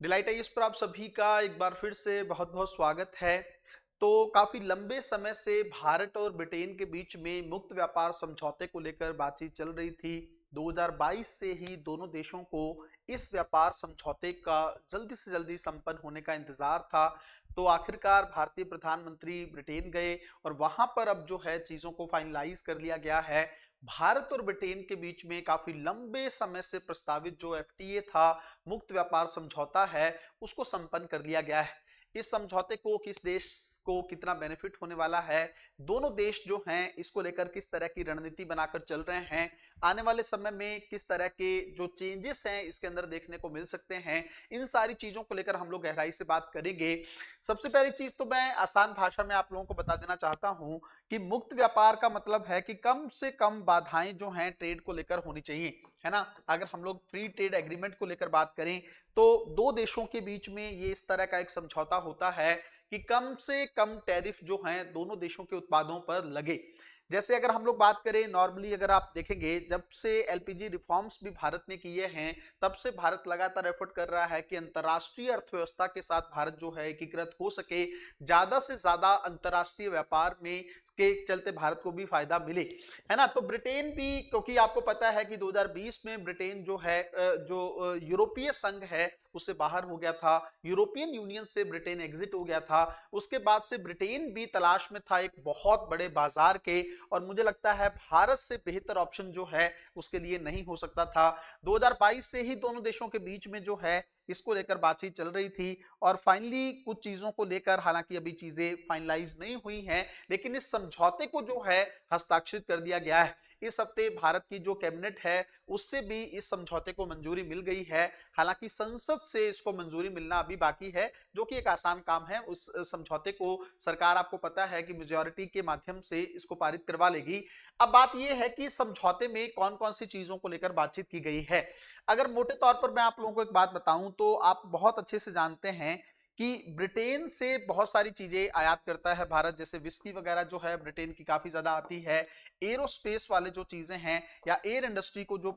Delight इस पर आप सभी का एक बार फिर से बहुत बहुत स्वागत है। तो काफी लंबे समय से भारत और ब्रिटेन के बीच में मुक्त व्यापार समझौते को लेकर बातचीत चल रही थी। 2022 से ही दोनों देशों को इस व्यापार समझौते का जल्दी से जल्दी संपन्न होने का इंतजार था। तो आखिरकार भारतीय प्रधानमंत्री ब्रिटेन गए और वहां पर अब जो है चीजों को फाइनलाइज कर लिया गया है। भारत और ब्रिटेन के बीच में काफी लंबे समय से प्रस्तावित जो एफटीए था, मुक्त व्यापार समझौता है, उसको संपन्न कर लिया गया है। इस समझौते को किस देश को कितना बेनिफिट होने वाला है, दोनों देश जो हैं इसको लेकर किस तरह की रणनीति बनाकर चल रहे हैं, आने वाले समय में किस तरह के जो चेंजेस हैं इसके अंदर देखने को मिल सकते हैं, इन सारी चीजों को लेकर हम लोग गहराई से बात करेंगे। सबसे पहली चीज तो मैं आसान भाषा में आप लोगों को बता देना चाहता हूं कि मुक्त व्यापार का मतलब है कि कम से कम बाधाएं जो हैं ट्रेड को लेकर होनी चाहिए, है ना। अगर हम लोग फ्री ट्रेड एग्रीमेंट को लेकर बात करें तो दो देशों के बीच में ये इस तरह का एक समझौता होता है कि कम से कम टैरिफ जो हैं दोनों देशों के उत्पादों पर लगे। जैसे अगर हम लोग बात करें नॉर्मली, अगर आप देखेंगे जब से एलपीजी रिफॉर्म्स भी भारत ने किए हैं तब से भारत लगातार एफर्ट कर रहा है कि अंतर्राष्ट्रीय अर्थव्यवस्था के साथ भारत जो है एकीकृत हो सके, ज्यादा से ज्यादा अंतर्राष्ट्रीय व्यापार में के चलते भारत को भी फायदा मिले, है ना। तो ब्रिटेन भी, क्योंकि आपको पता है कि 2020 में ब्रिटेन जो है यूरोपीय संघ है उससे बाहर हो गया था, यूरोपियन यूनियन से ब्रिटेन एग्जिट हो गया था। उसके बाद से ब्रिटेन भी तलाश में था एक बहुत बड़े बाजार के, और मुझे लगता है भारत से बेहतर ऑप्शन जो है उसके लिए नहीं हो सकता था। 2022 से ही दोनों देशों के बीच में जो है इसको लेकर बातचीत चल रही थी और फाइनली कुछ चीजों को लेकर, हालांकि अभी चीजें फाइनलाइज नहीं हुई हैं, लेकिन इस समझौते को जो है हस्ताक्षरित कर दिया गया है। इस हफ्ते भारत की जो कैबिनेट है उससे भी इस समझौते को मंजूरी मिल गई है। हालांकि संसद से इसको मंजूरी मिलना अभी बाकी है, जो कि एक आसान काम है। उस समझौते को सरकार, आपको पता है कि मेजॉरिटी के माध्यम से इसको पारित करवा लेगी। अब बात यह है कि समझौते में कौन कौन सी चीजों को लेकर बातचीत की गई है। अगर मोटे तौर पर मैं आप लोगों को एक बात बताऊं तो आप बहुत अच्छे से जानते हैं कि ब्रिटेन से बहुत सारी चीजें आयात करता है भारत, जैसे विस्की वगैरह जो है ब्रिटेन की काफी ज्यादा आती है। एरोस्पेस वाले जो चीजें हैं या एयर इंडस्ट्री को जो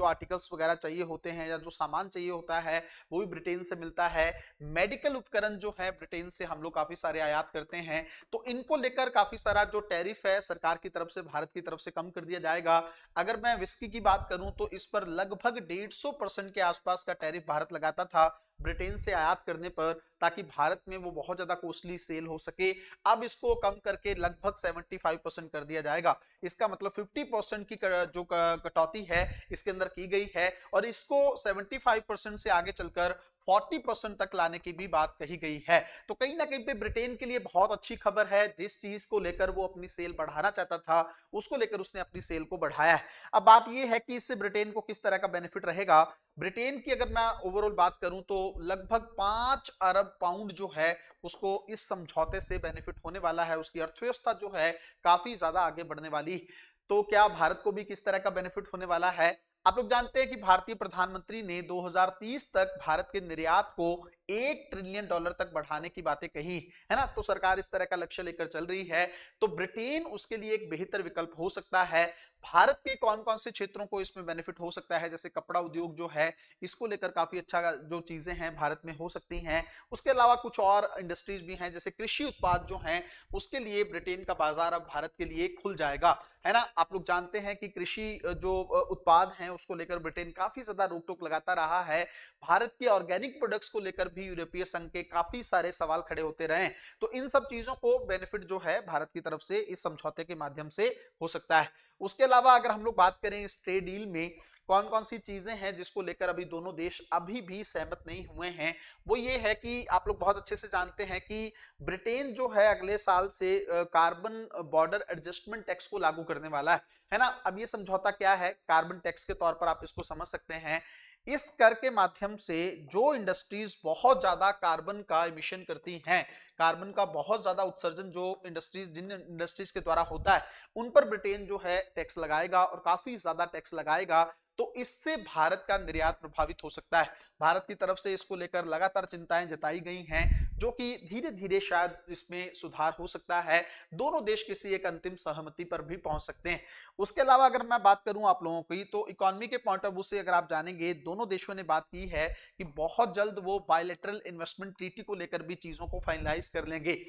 आर्टिकल्स वगैरह चाहिए होते हैं या जो सामान चाहिए होता है वो भी ब्रिटेन से मिलता है। मेडिकल उपकरण जो है ब्रिटेन से हम लोग काफी सारे आयात करते हैं, तो इनको लेकर काफी सारा जो टैरिफ है सरकार की तरफ से, भारत की तरफ से कम कर दिया जाएगा। अगर मैं विस्की की बात करूं तो इस पर लगभग 150% के आसपास का टैरिफ भारत लगाता था ब्रिटेन से आयात करने पर, ताकि भारत में वो बहुत ज्यादा कॉस्टली सेल हो सके। अब इसको कम करके लगभग 75% कर दिया जाएगा। इसका मतलब 50% की जो कटौती है इसके अंदर की गई है, और इसको 75% से आगे चलकर 40% तक लाने की भी बात कही गई है। तो कहीं ना कहीं पे ब्रिटेन के लिए बहुत अच्छी खबर है। जिस चीज को लेकर वो अपनी सेल बढ़ाना चाहता था उसको लेकर उसने अपनी सेल को बढ़ाया है। अब बात यह है कि इससे ब्रिटेन को किस तरह का बेनिफिट रहेगा। ब्रिटेन की अगर मैं ओवरऑल बात करूं तो लगभग 5 अरब पाउंड जो है उसको इस समझौते से बेनिफिट होने वाला है। उसकी अर्थव्यवस्था जो है काफी ज्यादा आगे बढ़ने वाली। तो क्या भारत को भी किस तरह का बेनिफिट होने वाला है। आप लोग जानते हैं कि भारतीय प्रधानमंत्री ने 2030 तक भारत के निर्यात को $1 ट्रिलियन तक बढ़ाने की बातें कही, है ना। तो सरकार इस तरह का लक्ष्य लेकर चल रही है, तो ब्रिटेन उसके लिए एक बेहतर विकल्प हो सकता है। भारत के कौन कौन से क्षेत्रों को इसमें बेनिफिट हो सकता है, जैसे कपड़ा उद्योग जो है इसको लेकर काफी अच्छा जो चीजें हैं भारत में हो सकती हैं। उसके अलावा कुछ और इंडस्ट्रीज भी हैं, जैसे कृषि उत्पाद जो हैं उसके लिए ब्रिटेन का बाजार अब भारत के लिए खुल जाएगा, है ना। आप लोग जानते हैं कि कृषि जो उत्पाद हैं उसको लेकर ब्रिटेन काफी ज्यादा रोक टोक लगाता रहा है। भारत के ऑर्गेनिक प्रोडक्ट्स को लेकर भी यूरोपीय संघ के काफी सारे सवाल खड़े होते रहे। तो इन सब चीजों को बेनिफिट जो है भारत की तरफ से इस समझौते के माध्यम से हो सकता है। उसके अलावा अगर हम लोग बात करें इस ट्रेड डील में कौन कौन सी चीजें हैं जिसको लेकर अभी दोनों देश अभी भी सहमत नहीं हुए हैं, वो ये है कि आप लोग बहुत अच्छे से जानते हैं कि ब्रिटेन जो है अगले साल से कार्बन बॉर्डर एडजस्टमेंट टैक्स को लागू करने वाला है ना। अब ये समझौता क्या है, कार्बन टैक्स के तौर पर आप इसको समझ सकते हैं। इस कर के माध्यम से जो इंडस्ट्रीज बहुत ज्यादा कार्बन का इमिशन करती हैं, कार्बन का बहुत ज्यादा उत्सर्जन जो जिन इंडस्ट्रीज के द्वारा होता है, उन पर ब्रिटेन जो है टैक्स लगाएगा और काफी ज्यादा टैक्स लगाएगा। तो इससे भारत का निर्यात प्रभावित हो सकता है। भारत की तरफ से इसको लेकर लगातार चिंताएं जताई गई हैं। जो कि धीरे धीरे शायद इसमें सुधार हो सकता है, दोनों देश किसी एक अंतिम सहमति पर भी पहुंच सकते हैं। उसके अलावा अगर मैं बात करूं आप लोगों की, तो इकोनॉमी के पॉइंट ऑफ व्यू से अगर आप जानेंगे, दोनों देशों ने बात की है कि बहुत जल्द वो बायलैटरल इन्वेस्टमेंट ट्रीटी को लेकर भी चीजों को फाइनलाइज कर लेंगे।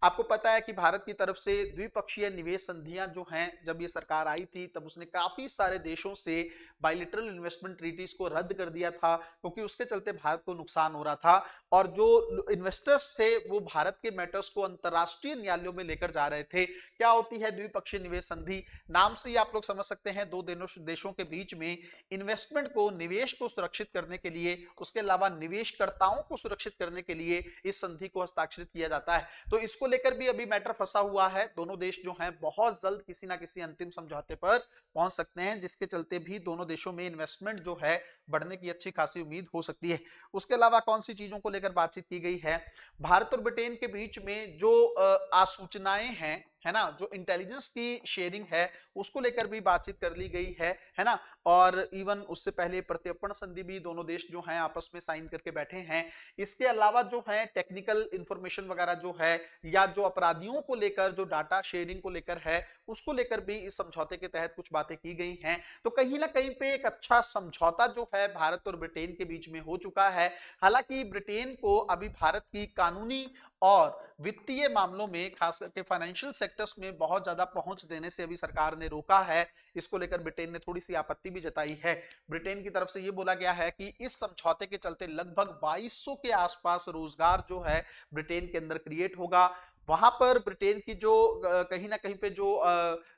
आपको पता है कि भारत की तरफ से द्विपक्षीय निवेश संधियां जो हैं, जब ये सरकार आई थी तब उसने काफी सारे देशों से बायलैटरल इन्वेस्टमेंट ट्रीटीज को रद्द कर दिया था, क्योंकि उसके चलते भारत को नुकसान हो रहा था और जो इन्वेस्टर्स थे वो भारत के मैटर्स को अंतरराष्ट्रीय न्यायालयों में लेकर जा रहे थे। क्या होती है द्विपक्षीय निवेश संधि? नाम से ही आप लोग समझ सकते हैं, दो देशों के बीच में इन्वेस्टमेंट को, निवेश को सुरक्षित करने के लिए, उसके अलावा निवेशकर्ताओं को सुरक्षित करने के लिए इस संधि को हस्ताक्षरित किया जाता है। तो इसको लेकर भी अभी मैटर फंसा हुआ है। दोनों देश जो हैं बहुत जल्द किसी ना किसी अंतिम समझौते पर पहुंच सकते हैं, जिसके चलते भी दोनों देशों में इन्वेस्टमेंट जो है बढ़ने की अच्छी खासी उम्मीद हो सकती है। उसके अलावा कौन सी चीजों को लेकर बातचीत की गई है? भारत और ब्रिटेन के बीच में जो आसूचनाएं हैं, है ना, जो इंटेलिजेंस की शेयरिंग है, उसको लेकर भी बातचीत कर ली गई है ना। और इवन उससे पहले प्रत्यर्पण संधि भी दोनों देश जो हैं आपस में साइन करके बैठे हैं। इसके अलावा जो है टेक्निकल इंफॉर्मेशन वगैरह जो है, या जो अपराधियों को लेकर जो डाटा शेयरिंग को लेकर है, उसको लेकर भी इस समझौते के तहत कुछ बातें की गई हैं। तो कहीं ना कहीं पे एक अच्छा समझौता जो है भारत और ब्रिटेन के बीच में हो चुका है। हालांकि ब्रिटेन को अभी भारत की कानूनी और वित्तीय मामलों में, खास करके फाइनेंशियल सेक्टर्स में बहुत ज्यादा पहुंच देने से अभी सरकार ने रोका है। इसको लेकर ब्रिटेन ने थोड़ी सी आपत्ति भी जताई है। ब्रिटेन की तरफ से यह बोला गया है कि इस समझौते के चलते लगभग 2200 के आसपास रोजगार जो है ब्रिटेन के अंदर क्रिएट होगा। वहां पर ब्रिटेन की जो कहीं ना कहीं पे जो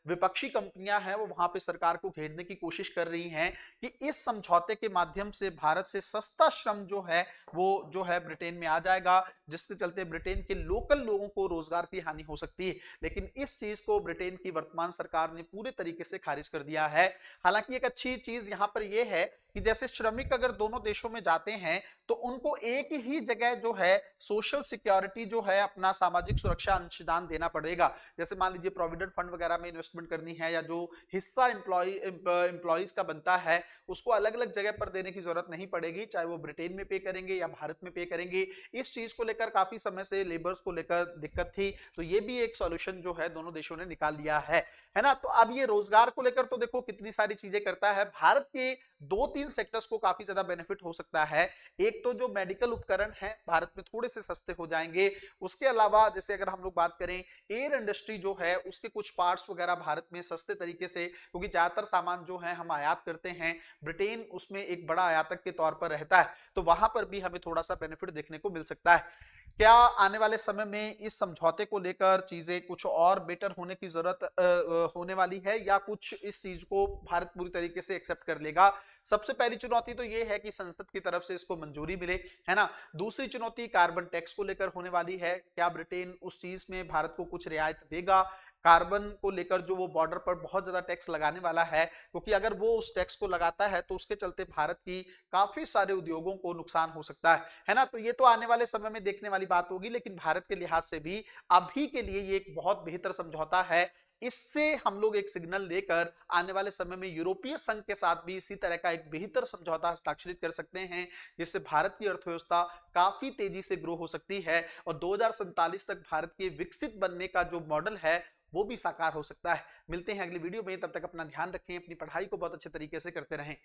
विपक्षी कंपनियां हैं, वो वहां पे सरकार को घेरने की कोशिश कर रही हैं कि इस समझौते के माध्यम से भारत से सस्ता श्रम जो है वो जो है ब्रिटेन में आ जाएगा, जिसके चलते ब्रिटेन के लोकल लोगों को रोजगार की हानि हो सकती है। लेकिन इस चीज को ब्रिटेन की वर्तमान सरकार ने पूरे तरीके से खारिज कर दिया है। हालांकि एक अच्छी चीज यहां पर यह है कि जैसे श्रमिक अगर दोनों देशों में जाते हैं तो उनको एक ही जगह जो है सोशल सिक्योरिटी जो है, अपना सामाजिक सुरक्षा अंशदान देना पड़ेगा। जैसे मान लीजिए प्रोविडेंट फंड वगैरह में इन्वेस्टमेंट करनी है, या जो हिस्सा एम्प्लॉइज का बनता है उसको अलग अलग जगह पर देने की जरूरत नहीं पड़ेगी, चाहे वो ब्रिटेन में पे करेंगे या भारत में पे करेंगे। इस चीज को लेकर काफी समय से लेबर्स को लेकर दिक्कत थी, तो ये भी एक सॉल्यूशन जो है दोनों देशों ने निकाल लिया है ना। तो अब ये रोजगार को लेकर तो देखो कितनी सारी चीजें करता है। भारत के 2-3 सेक्टर्स को काफी ज्यादा बेनिफिट हो सकता है। एक तो जो मेडिकल उपकरण है भारत में थोड़े से सस्ते हो जाएंगे। उसके अलावा जैसे अगर हम लोग बात करें एयर इंडस्ट्री जो है, उसके कुछ पार्ट्स वगैरह भारत में सस्ते तरीके से, क्योंकि ज्यादातर सामान जो है हम आयात करते हैं, ब्रिटेन उसमें एक बड़ा आयातक के तौर पर रहता है, तो वहां पर भी हमें थोड़ा सा बेनिफिट देखने को मिल सकता है। क्या आने वाले समय में इस समझौते को लेकर चीजें कुछ और बेटर होने की जरूरत होने वाली है, या कुछ इस चीज को भारत पूरी तरीके से एक्सेप्ट कर लेगा? सबसे पहली चुनौती तो यह है कि संसद की तरफ से इसको मंजूरी मिले, है ना। दूसरी चुनौती कार्बन टैक्स को लेकर होने वाली है। क्या ब्रिटेन उस चीज में भारत को कुछ रियायत देगा? कार्बन को लेकर जो वो बॉर्डर पर बहुत ज्यादा टैक्स लगाने वाला है, क्योंकि अगर वो उस टैक्स को लगाता है तो उसके चलते भारत की काफी सारे उद्योगों को नुकसान हो सकता है ना। तो ये तो आने वाले समय में देखने वाली बात होगी, लेकिन भारत के लिहाज से भी अभी के लिए ये एक बहुत बेहतर समझौता है। इससे हम लोग एक सिग्नल लेकर आने वाले समय में यूरोपीय संघ के साथ भी इसी तरह का एक बेहतर समझौता हस्ताक्षरित कर सकते हैं, जिससे भारत की अर्थव्यवस्था काफी तेजी से ग्रो हो सकती है और 2047 तक भारत के विकसित बनने का जो मॉडल है वो भी साकार हो सकता है। मिलते हैं अगली वीडियो में, तब तक अपना ध्यान रखें, अपनी पढ़ाई को बहुत अच्छे तरीके से करते रहें।